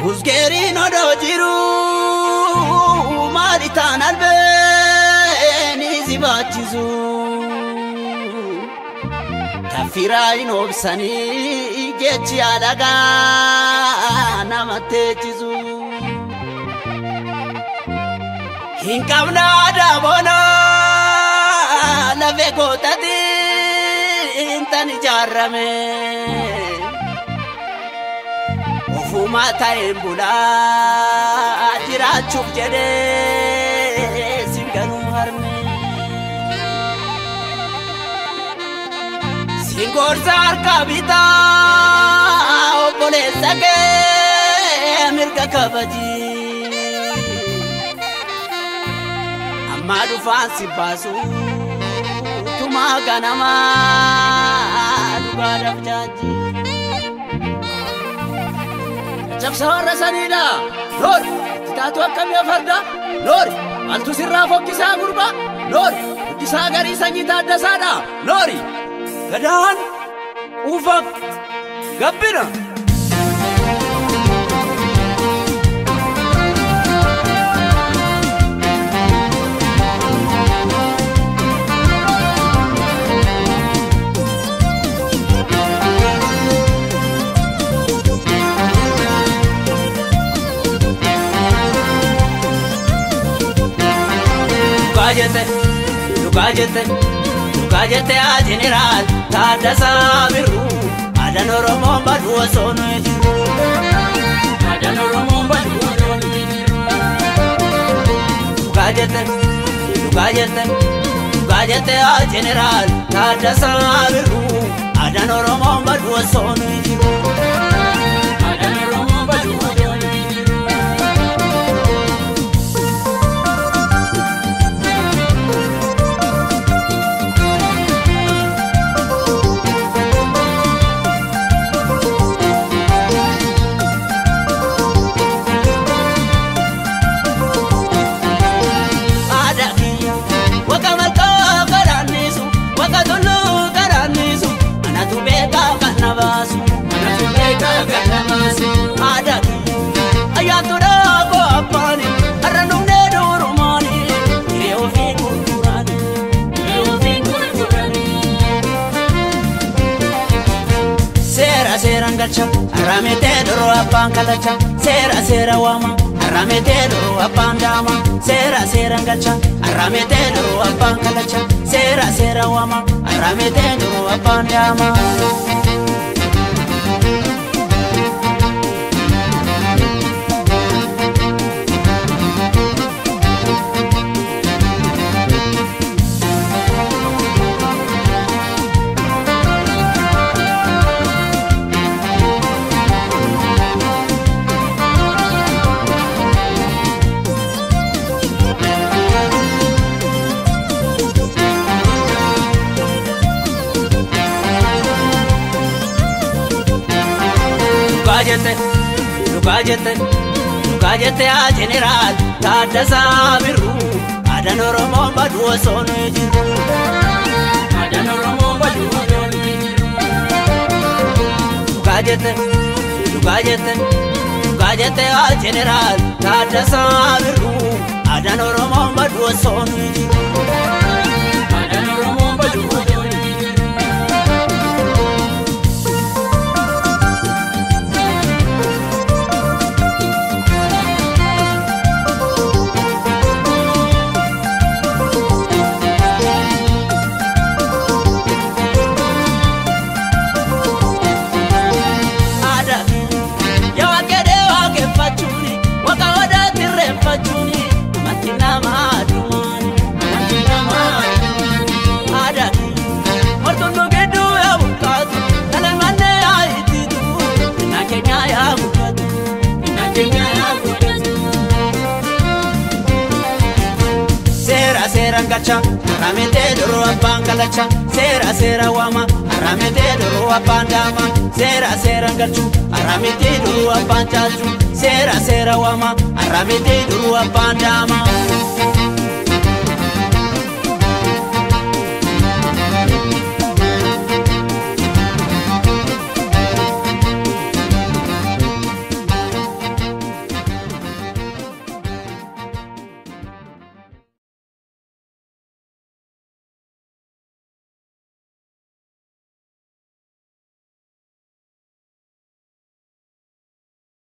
Uzgerin odo jiru maritan albeni zibachizu Tafira inobsani gechi alaga namatechizu Hinkabna dabona lave gotati intani jarrame Ufuma taimbula jirachuf jede singanum harme Singor zar kabita obole sake mirga kabaji Amadu fansi basu tumaga nama dugada jaji Jabsawara sanida Lord tatu akkam ya farda Lord altu sirra fokkisa gurba Lord uddisa gari sanyita addasada Lord gadan ufak gabbina Lukajete a general Tadasa biru Adan Oromo badu sono ejiru Adan Oromo badu sono ejiru Lukajete a general Tadasa biru Adan Oromo badu sono ejiru Adan Oromo badu sono ejiru Aramete doro apang kalacha sera wama aramete doro apang dama sera ngacha aramete doro apang kalacha sera wama aramete doro apang dama Lukajete a general Tadasa biru Adan Oromo badu sono ejiru Adan Oromo badu sono ejiru Lukajete a general Tadasa biru Adan Oromo badu sono ejiru Adan Oromo badu sono ejiru Ngacha aramete doro apang kalacha sera wama aramete doro apang dama sera ngachu aramete doro apang chachu sera wama aramete doro apang dama